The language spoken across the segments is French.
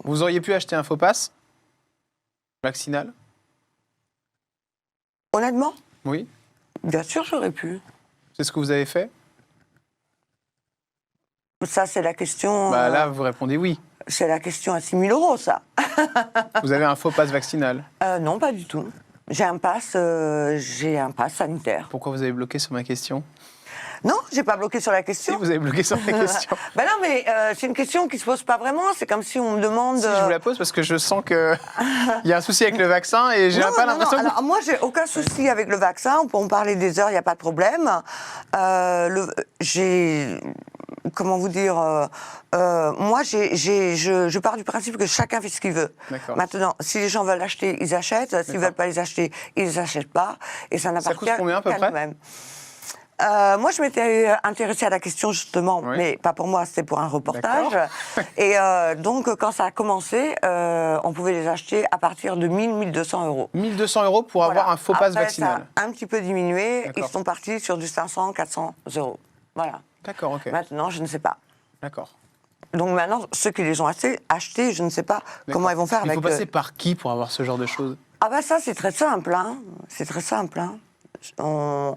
Vous auriez pu acheter un faux pass vaccinal? Honnêtement, Oui. bien sûr, j'aurais pu. C'est ce que vous avez fait? Ça, c'est la question. Bah là, vous répondez oui. C'est la question à 6 000 €, ça. Vous avez un faux pass vaccinal. Non, pas du tout. J'ai un pass sanitaire. Pourquoi vous avez bloqué sur ma question? Non, j'ai pas bloqué sur la Si, question. vous avez bloqué sur ma question. Ben non, mais c'est une question qui se pose pas vraiment. C'est comme si on me demande. Si, je vous la pose parce que je sens qu'il y a un souci avec le vaccin et j'ai pas l'impression que... Alors, moi, j'ai aucun souci avec le vaccin. On peut en parler des heures, il n'y a pas de problème. Comment vous dire moi, je pars du principe que chacun fait ce qu'il veut. Maintenant, si les gens veulent l'acheter, ils achètent. S'ils ne veulent pas les acheter, ils ne les achètent pas. Et ça n'appartient qu'à nous-mêmes. Moi, je m'étais intéressée à la question, justement, mais pas pour moi, c'était pour un reportage. Et donc, quand ça a commencé, on pouvait les acheter à partir de 1 200 €. 1 200 € pour avoir un faux pass vaccinal. Ça a un petit peu diminué. Ils sont partis sur du 500, 400 €. Voilà. D'accord, ok. Maintenant, je ne sais pas. D'accord. Donc maintenant, ceux qui les ont achetés, je ne sais pas comment ils vont faire avec... Il faut passer par qui pour avoir ce genre de choses? Ah ben ça, c'est très simple. Hein. C'est très simple. Hein. On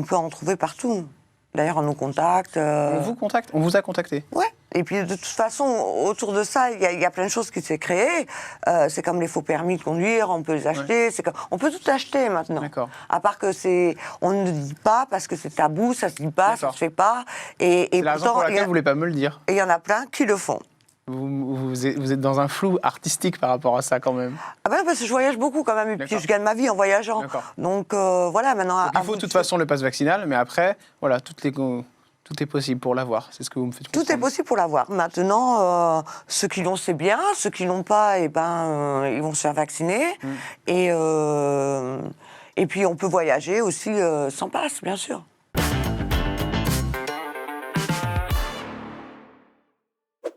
peut en trouver partout. D'ailleurs, on nous contacte. On vous contacte? On vous a contacté? Ouais. Et puis, de toute façon, autour de ça, il y a plein de choses qui s'est créées. C'est comme les faux permis de conduire, on peut les acheter. On peut tout acheter maintenant. À part que on ne dit pas parce que c'est tabou, ça se dit pas, ça se fait pas. Et c'est la raison pour laquelle vous voulez pas me le dire. Et il y en a plein qui le font. Vous êtes dans un flou artistique par rapport à ça quand même. Ah ben parce que je voyage beaucoup quand même, et puis je gagne ma vie en voyageant. Donc voilà, maintenant... Donc, il faut de toute façon le pass vaccinal, mais après, voilà, tout est possible pour l'avoir, c'est ce que vous me faites comprendre. Tout est possible pour l'avoir. Maintenant, ceux qui l'ont, c'est bien. Ceux qui l'ont pas, eh ben, ils vont se faire vacciner. Et puis on peut voyager aussi sans passe, bien sûr.